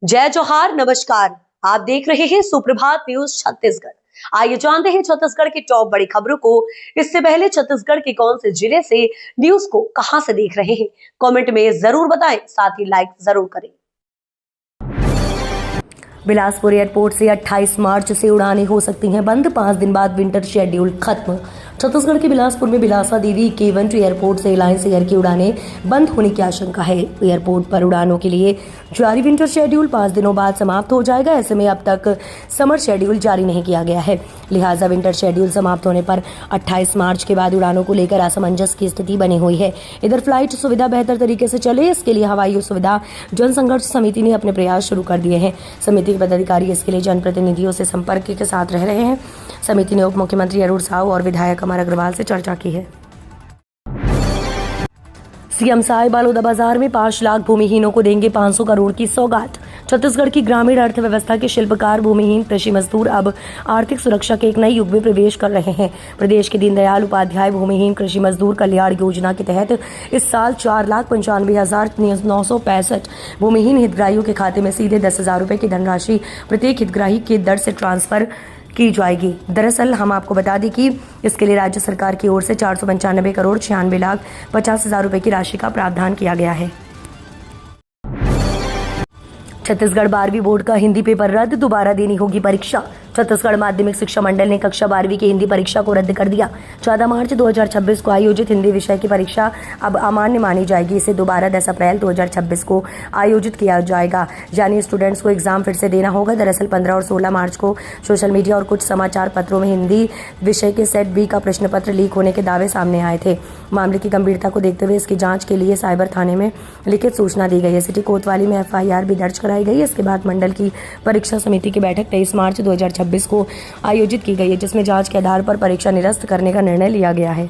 जय जोहार, नमस्कार। आप देख रहे हैं सुप्रभात न्यूज छत्तीसगढ़। आइए जानते हैं छत्तीसगढ़ की टॉप बड़ी खबरों को। इससे पहले छत्तीसगढ़ के कौन से जिले से न्यूज को कहां से देख रहे हैं, कमेंट में जरूर बताएं, साथ ही लाइक जरूर करें। बिलासपुर एयरपोर्ट से 28 मार्च से उड़ानें हो सकती हैं बंद। 5 दिन बाद विंटर शेड्यूल खत्म। छत्तीसगढ़ के बिलासपुर में बिलासा देवी केवंट एयरपोर्ट से एलायंस एयर की उड़ानें बंद होने की आशंका है। एयरपोर्ट पर उड़ानों के लिए जारी विंटर शेड्यूल 5 दिनों बाद समाप्त हो जाएगा। ऐसे में अब तक समर शेड्यूल जारी नहीं किया गया है, लिहाजा विंटर शेड्यूल समाप्त होने पर 28 मार्च के बाद उड़ानों को लेकर असमंजस की स्थिति बनी हुई है। इधर फ्लाइट सुविधा बेहतर तरीके से चले, इसके लिए हवाई सुविधा जनसंघर्ष समिति ने अपने प्रयास शुरू कर दिए हैं। समिति के पदाधिकारी इसके लिए जनप्रतिनिधियों से संपर्क के साथ रह रहे हैं। समिति ने उप मुख्यमंत्री अरुण साहू और विधायक अमर अग्रवाल से चर्चा की है। सीएम साहेब बालोदा बाजार में 5 लाख भूमिहीनों को देंगे 500 करोड़ की सौगात। छत्तीसगढ़ की ग्रामीण अर्थव्यवस्था के शिल्पकार भूमिहीन कृषि मजदूर अब आर्थिक सुरक्षा के एक नए युग में प्रवेश कर रहे हैं। प्रदेश के दीनदयाल उपाध्याय भूमिहीन कृषि मजदूर कल्याण योजना के तहत इस साल 4,95,965 भूमिहीन हितग्राहियों के खाते में सीधे 10,000 रुपए की धनराशि प्रत्येक हितग्राही की दर से ट्रांसफर की जाएगी। दरअसल हम आपको बता दें कि इसके लिए राज्य सरकार की ओर से 495 करोड़ 96,50,000 रुपए की राशि का प्रावधान किया गया है। छत्तीसगढ़ 12वीं बोर्ड का हिंदी पेपर रद्द, दोबारा देनी होगी परीक्षा। छत्तीसगढ़ माध्यमिक शिक्षा मंडल ने कक्षा 12वीं की हिंदी परीक्षा को रद्द कर दिया। 14 मार्च 2026 को आयोजित हिंदी विषय की परीक्षा अब अमान्य मानी जाएगी। इसे दोबारा 10 अप्रैल 2026 को आयोजित किया जाएगा, यानी स्टूडेंट्स को एग्जाम फिर से देना होगा। दरअसल 15 और 16 मार्च को सोशल मीडिया और कुछ समाचार पत्रों में हिंदी विषय के सेट बी का प्रश्न पत्र लीक होने के दावे सामने आए थे। मामले की गंभीरता को देखते हुए इसकी जांच के लिए साइबर थाने में लिखित सूचना दी गई है। सिटी कोतवाली में FIR भी दर्ज कराई गई। इसके बाद मंडल की परीक्षा समिति की बैठक 23 मार्च 2026 को आयोजित की गई है, जिसमें जांच के आधार पर परीक्षा निरस्त करने का निर्णय लिया गया है।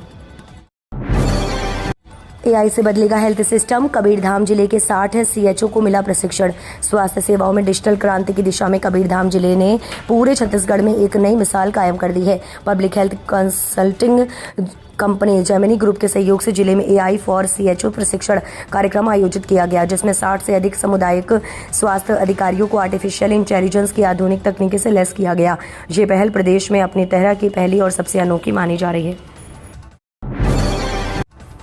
AI से बदलेगा हेल्थ सिस्टम। कबीरधाम जिले के 60 CHO को मिला प्रशिक्षण। स्वास्थ्य सेवाओं में डिजिटल क्रांति की दिशा में कबीरधाम जिले ने पूरे छत्तीसगढ़ में एक नई मिसाल कायम कर दी है। Public health consulting company Gemini group के सहयोग से जिले में AI फॉर CHO प्रशिक्षण कार्यक्रम आयोजित किया गया, जिसमें 60 से अधिक सामुदायिक स्वास्थ्य अधिकारियों को आर्टिफिशियल इंटेलिजेंस की आधुनिक तकनीकी से लैस किया गया। ये पहल प्रदेश में अपनी तरह की पहली और सबसे अनोखी मानी जा रही है।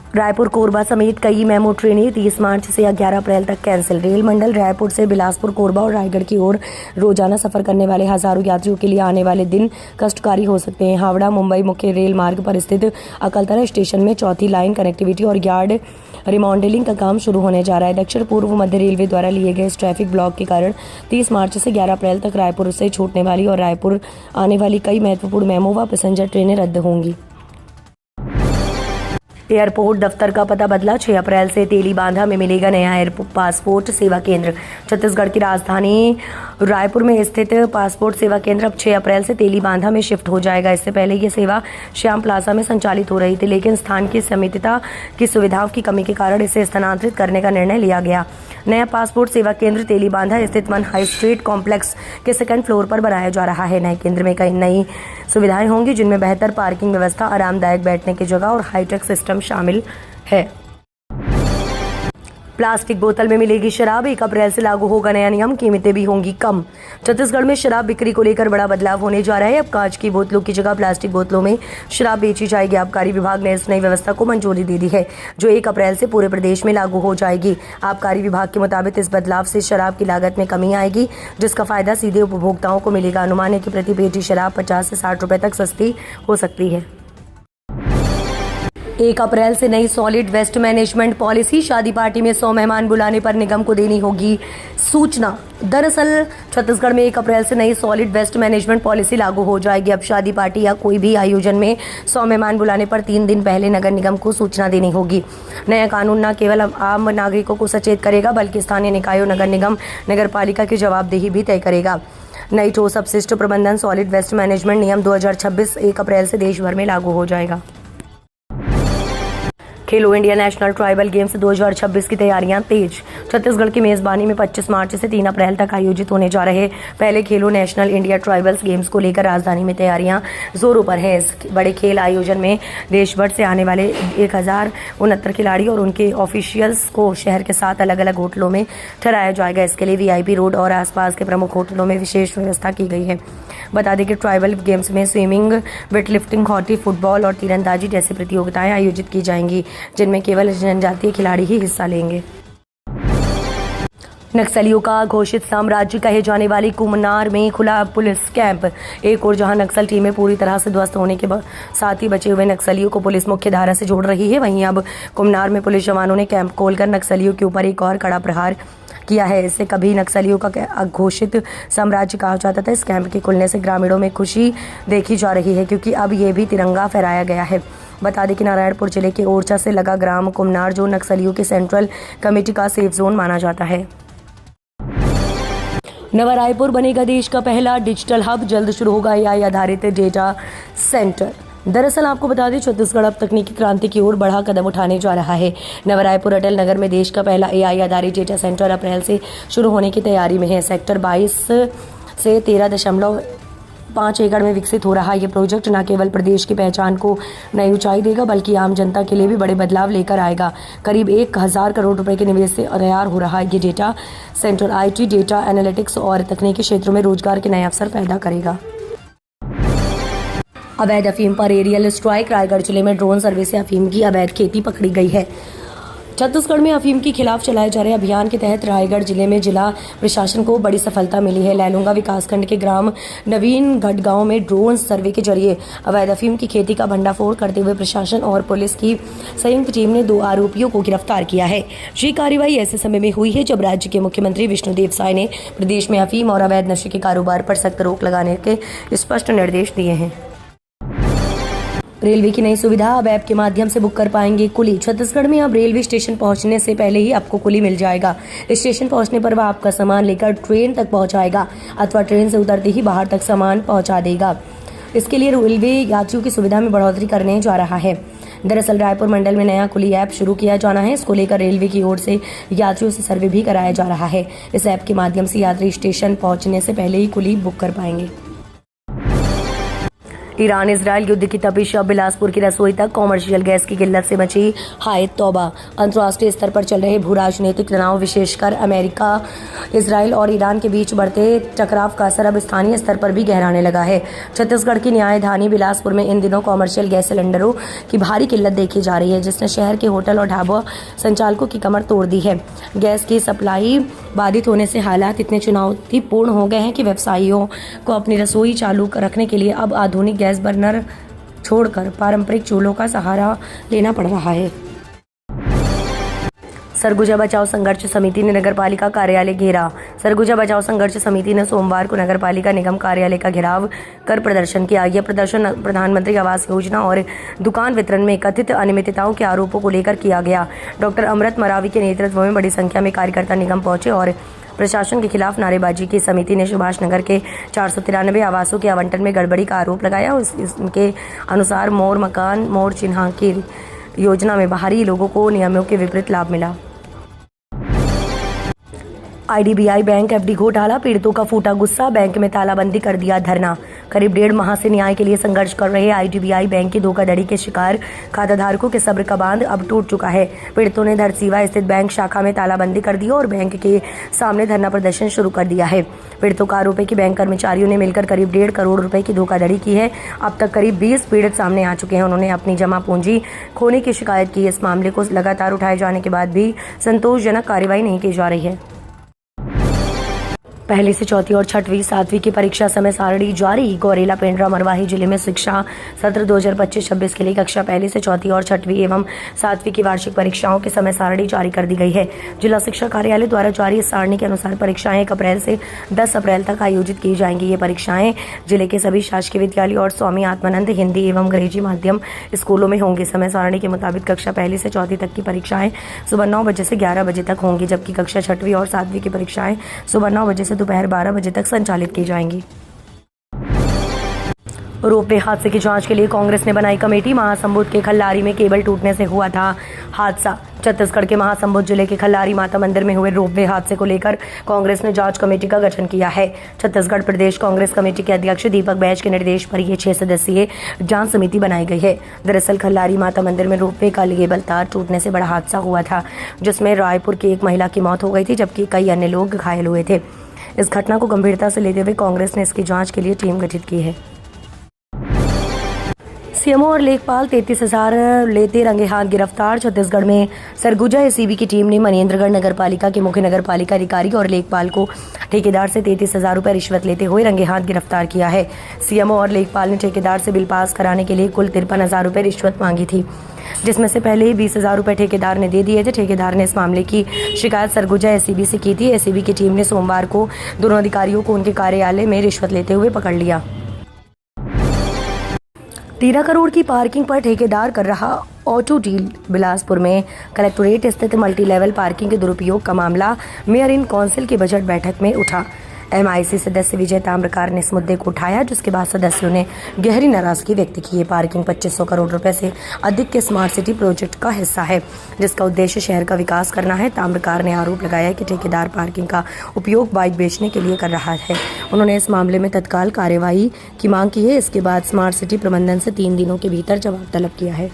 रायपुर कोरबा समेत कई मेमो ट्रेनें 30 मार्च से 11 अप्रैल तक कैंसिल। रेल मंडल रायपुर से बिलासपुर, कोरबा और रायगढ़ की ओर रोजाना सफर करने वाले हजारों यात्रियों के लिए आने वाले दिन कष्टकारी हो सकते हैं। हावड़ा मुंबई मुख्य रेल मार्ग पर स्थित अकलतरा स्टेशन में चौथी लाइन कनेक्टिविटी और यार्ड रिमॉडलिंग का काम शुरू होने जा रहा है। दक्षिण पूर्व मध्य रेलवे द्वारा लिए गए इस ट्रैफिक ब्लॉक के कारण 30 मार्च से 11 अप्रैल तक रायपुर से छूटने वाली और रायपुर आने वाली कई महत्वपूर्ण मेमो व पैसेंजर ट्रेनें रद्द होंगी। एयरपोर्ट दफ्तर का पता बदला। 6 अप्रैल से तेलीबांधा में मिलेगा नया एयरपोर्ट पासपोर्ट सेवा केंद्र। छत्तीसगढ़ की राजधानी रायपुर में स्थित पासपोर्ट सेवा केंद्र अब 6 अप्रैल से तेलीबांधा में शिफ्ट हो जाएगा। इससे पहले ये सेवा श्याम प्लाजा में संचालित हो रही थी, लेकिन स्थान की सीमितता की सुविधाओं की कमी के कारण इसे स्थानांतरित करने का निर्णय लिया गया। नया पासपोर्ट सेवा केंद्र तेलीबांधा स्थित वन हाई स्ट्रीट कॉम्प्लेक्स के 2nd फ्लोर पर बनाया जा रहा है। नए केंद्र में कई नई सुविधाएं होंगी, जिनमें बेहतर पार्किंग व्यवस्था, आरामदायक बैठने की जगह और हाईटेक सिस्टम शामिल है। प्लास्टिक बोतल में मिलेगी शराब। 1 अप्रैल से लागू होगा नया नियम, कीमतें भी होंगी कम। छत्तीसगढ़ में शराब बिक्री को लेकर बड़ा बदलाव होने जा रहा है। अब कांच की बोतलों की जगह प्लास्टिक बोतलों में शराब बेची जाएगी। आबकारी विभाग ने इस नई व्यवस्था को मंजूरी दे दी है, जो 1 अप्रैल से पूरे प्रदेश में लागू हो जाएगी। आबकारी विभाग के मुताबिक इस बदलाव से शराब की लागत में कमी आएगी, जिसका फायदा सीधे उपभोक्ताओं को मिलेगा। अनुमान है कि प्रति पेटी शराब 50 से 60 रुपए तक सस्ती हो सकती है। 1 अप्रैल से नई सॉलिड वेस्ट मैनेजमेंट पॉलिसी। शादी पार्टी में 100 मेहमान बुलाने पर निगम को देनी होगी सूचना। दरअसल छत्तीसगढ़ में 1 अप्रैल से नई सॉलिड वेस्ट मैनेजमेंट पॉलिसी लागू हो जाएगी। अब शादी पार्टी या कोई भी आयोजन में 100 मेहमान बुलाने पर 3 दिन पहले नगर निगम को सूचना देनी होगी। नया कानून न केवल आम नागरिकों को सचेत करेगा, बल्कि स्थानीय निकायों, नगर निगम, नगर पालिका की जवाबदेही भी तय करेगा। नई ठोस अपशिष्ट प्रबंधन सॉलिड वेस्ट मैनेजमेंट नियम 2026 1 अप्रैल से देश भर में लागू हो जाएगा। खेलो इंडिया नेशनल ट्राइबल गेम्स 2026 की तैयारियां तेज। छत्तीसगढ़ की मेजबानी में 25 मार्च से 3 अप्रैल तक आयोजित होने जा रहे पहले खेलो नेशनल इंडिया ट्राइबल्स गेम्स को लेकर राजधानी में तैयारियां जोरों पर है। इस बड़े खेल आयोजन में देश भर से आने वाले 1069 खिलाड़ी और उनके ऑफिशियल्स को शहर के 7 अलग अलग होटलों में ठहराया जाएगा। इसके लिए वीआईपी रोड और आसपास के प्रमुख होटलों में विशेष व्यवस्था की गई है। बता दें कि ट्राइबल गेम्स में स्विमिंग, वेटलिफ्टिंग, हॉकी, फुटबॉल और तीरंदाजी जैसी प्रतियोगिताएं आयोजित की जाएंगी, जिनमें केवल जनजातीय खिलाड़ी ही हिस्सा लेंगे। नक्सलियों का घोषित साम्राज्य कहे जाने वाली कुमनार में खुला पुलिस कैंप। एक और जहां नक्सल टीमें पूरी तरह से ध्वस्त होने के साथ ही बचे हुए नक्सलियों को पुलिस मुख्य धारा से जोड़ रही है, वहीं अब कुमनार में पुलिस जवानों ने कैंप खोलकर नक्सलियों के ऊपर एक और कड़ा प्रहार किया है। इससे कभी नक्सलियों का घोषित साम्राज्य कहा जाता था। इस कैंप के खुलने से ग्रामीणों में खुशी देखी जा रही है, क्योंकि अब ये भी तिरंगा फहराया गया है। बता दें कि नारायणपुर जिले के ओरछा से लगा ग्राम कुमनार जो नक्सलियों के सेंट्रल कमेटी का सेफ जोन माना जाता है। नवा रायपुर बनेगा देश का पहला डिजिटल हब, जल्द शुरू होगा एआई आधारित डेटा सेंटर। दरअसल आपको बता दें, छत्तीसगढ़ अब तकनीकी क्रांति की ओर बड़ा कदम उठाने जा रहा है। नवा रायपुर अटल नगर में देश का पहला एआई आधारित डेटा सेंटर अप्रैल से शुरू होने की तैयारी में है। सेक्टर 22 से 13.5 एकड़ में विकसित हो रहा ये प्रोजेक्ट न केवल प्रदेश की पहचान को नई ऊंचाई देगा, बल्कि आम जनता के लिए भी बड़े बदलाव लेकर आएगा। करीब 1000 करोड़ रुपए के निवेश से तैयार हो रहा ये data centre IT, data analytics और तकनीकी क्षेत्रों में रोजगार के नए अवसर पैदा करेगा। अवैध अफीम पर एरियल स्ट्राइक। रायगढ़ जिले में ड्रोन सर्वे से अफीम की अवैध खेती पकड़ी गई है। छत्तीसगढ़ में अफीम के खिलाफ चलाए जा रहे अभियान के तहत रायगढ़ जिले में जिला प्रशासन को बड़ी सफलता मिली है। लैलूंगा विकासखंड के ग्राम नवीनगढ़ गांव में ड्रोन सर्वे के जरिए अवैध अफीम की खेती का भंडाफोड़ करते हुए प्रशासन और पुलिस की संयुक्त टीम ने 2 आरोपियों को गिरफ्तार किया है। ये कार्रवाई ऐसे समय में हुई है जब राज्य के मुख्यमंत्री विष्णुदेव साय ने प्रदेश में अफीम और अवैध नशे के कारोबार पर सख्त रोक लगाने के स्पष्ट निर्देश दिए हैं। रेलवे की नई सुविधा, अब ऐप के माध्यम से बुक कर पाएंगे कुली। छत्तीसगढ़ में अब रेलवे स्टेशन पहुंचने से पहले ही आपको कुली मिल जाएगा। स्टेशन पहुंचने पर वह आपका सामान लेकर ट्रेन तक पहुंचाएगा अथवा ट्रेन से उतरते ही बाहर तक सामान पहुंचा देगा। इसके लिए रेलवे यात्रियों की सुविधा में बढ़ोतरी करने जा रहा है। दरअसल रायपुर मंडल में नया कुली ऐप शुरू किया जाना है। इसको लेकर रेलवे की ओर से यात्रियों से सर्वे भी कराया जा रहा है। इस ऐप के माध्यम से यात्री स्टेशन पहुंचने से पहले ही कुली बुक कर पाएंगे। ईरान इजराइल युद्ध की तपिश, अब बिलासपुर की रसोई तक कॉमर्शियल गैस की किल्लत से मची हाय तौबा। अंतर्राष्ट्रीय स्तर पर चल रहे भू राजनीतिक तनाव, विशेषकर अमेरिका, इजराइल और ईरान के बीच बढ़ते टकराव का असर अब स्थानीय स्तर पर भी गहराने लगा है। छत्तीसगढ़ की न्यायधानी बिलासपुर में इन दिनों कॉमर्शियल गैस सिलेंडरों की भारी किल्लत देखी जा रही है, जिसने शहर के होटल और ढाबा संचालकों की कमर तोड़ दी है। गैस की सप्लाई बाधित होने से हालात इतने चुनौतीपूर्ण हो गए हैं कि व्यवसायियों को अपनी रसोई चालू रखने के लिए अब आधुनिक गैस बर्नर छोड़कर पारंपरिक चूल्हों का सहारा लेना पड़ रहा है। सरगुजा बचाओ संघर्ष समिति ने नगरपालिका कार्यालय घेरा। सरगुजा बचाओ संघर्ष समिति ने सोमवार को नगरपालिका निगम कार्यालय का घेराव कर प्रदर्शन किया। यह प्रदर्शन प्रधानमंत्री आवास योजना और दुकान वितरण में कथित अनियमितताओं के आरोपों को लेकर किया गया। डॉक्टर अमृत मरावी के नेतृत्व में बड़ी संख्या में कार्यकर्ता निगम पहुंचे और प्रशासन के खिलाफ नारेबाजी की। समिति ने सुभाष नगर के 493 आवासों के आवंटन में गड़बड़ी का आरोप लगाया। उनके अनुसार मोर मकान मोर चिन्ह की योजना में बाहरी लोगों को नियमों के विपरीत लाभ मिला। आईडीबीआई बैंक एफडी घोटाला, पीड़ितों का फूटा गुस्सा, बैंक में तालाबंदी कर दिया धरना। करीब 1.5 माह से न्याय के लिए संघर्ष कर रहे आईडीबीआई बैंक की धोखाधड़ी के शिकार खाताधारकों के सब्र का बांध अब टूट चुका है। पीड़ितों ने धरसीवा स्थित बैंक शाखा में तालाबंदी कर दी और बैंक के सामने धरना प्रदर्शन शुरू कर दिया है। पीड़ितों का आरोप है कि बैंक कर्मचारियों ने मिलकर करीब 1.5 करोड़ रुपए की धोखाधड़ी की है। अब तक करीब 20 पीड़ित सामने आ चुके हैं। उन्होंने अपनी जमा पूंजी खोने की शिकायत की। इस मामले को लगातार उठाए जाने के बाद भी संतोषजनक कार्रवाई नहीं की जा रही है। पहली से चौथी और छठवीं सातवीं की परीक्षा समय सारणी जारी। गौरेला पेंड्रा मरवाही जिले में शिक्षा सत्र 2025-26 के लिए कक्षा पहली से चौथी और छठवीं एवं सातवीं की वार्षिक परीक्षाओं की समय सारणी जारी कर दी गई है। जिला शिक्षा कार्यालय द्वारा जारी इस सारणी के अनुसार परीक्षाएं 1 अप्रैल से 10 अप्रैल तक आयोजित की जाएंगी। ये परीक्षाएं जिले के सभी शासकीय विद्यालय और स्वामी आत्मानंद हिंदी एवं अंग्रेजी माध्यम स्कूलों में होंगी। समय सारणी के मुताबिक कक्षा पहली से चौथी तक की परीक्षाएं सुबह 9 बजे से 11 बजे तक होंगी, जबकि कक्षा छठवीं और सातवीं की परीक्षाएं सुबह 9 बजे से दोपहर 12 बजे तक संचालित की जाएंगी। रोपवे हादसे की जांच के लिए कांग्रेस ने बनाई कमेटी। महासमुंद के खल्लारी में केबल टूटने से हुआ था हादसा। छत्तीसगढ़ के महासमुंद जिले के खल्लारी माता मंदिर में हुए रोपवे हादसे को लेकर कांग्रेस ने जांच कमेटी का गठन किया है। छत्तीसगढ़ प्रदेश कांग्रेस कमेटी के अध्यक्ष दीपक बैज के निर्देश पर ये 6 सदस्यीय जांच समिति बनाई गई है। दरअसल खल्लारी माता मंदिर में रोपवे का केबल तार टूटने से बड़ा हादसा हुआ था, जिसमें रायपुर की एक महिला की मौत हो गई थी, जबकि कई अन्य लोग घायल हुए थे। इस घटना को गंभीरता से लेते हुए कांग्रेस ने इसकी जांच के लिए टीम गठित की है। सीएमओ और लेखपाल 33,000 लेते रंगे हाथ गिरफ्तार। छत्तीसगढ़ में सरगुजा एसीबी की टीम ने मनेन्द्रगढ़ नगरपालिका के मुख्य नगरपालिका अधिकारी और लेखपाल को ठेकेदार से 33,000 रुपये रिश्वत लेते हुए रंगे हाथ गिरफ्तार किया है। सीएमओ और लेखपाल ने ठेकेदार से बिल पास कराने के लिए कुल 53,000 रुपये रिश्वत मांगी थी, जिसमें से पहले ही 20,000 रुपये ठेकेदार ने दे दिए थे। ठेकेदार ने इस मामले की शिकायत सरगुजा एसीबी से की थी। एसीबी की टीम ने सोमवार को दोनों अधिकारियों को उनके कार्यालय में रिश्वत लेते हुए पकड़ लिया। 13 करोड़ की पार्किंग पर ठेकेदार कर रहा ऑटो डील। बिलासपुर में कलेक्टोरेट स्थित मल्टी लेवल पार्किंग के दुरुपयोग का मामला मेयर इन काउंसिल की बजट बैठक में उठा। एमआईसी सदस्य विजय ताम्रकार ने इस मुद्दे को उठाया, जिसके बाद सदस्यों ने गहरी नाराजगी व्यक्त की। पार्किंग 2500 करोड़ रुपए से अधिक के स्मार्ट सिटी प्रोजेक्ट का हिस्सा है, जिसका उद्देश्य शहर का विकास करना है। ताम्रकार ने आरोप लगाया कि ठेकेदार पार्किंग का उपयोग बाइक बेचने के लिए कर रहा है। उन्होंने इस मामले में तत्काल कार्यवाही की मांग की है। इसके बाद स्मार्ट सिटी प्रबंधन से 3 दिनों के भीतर जवाब तलब किया है।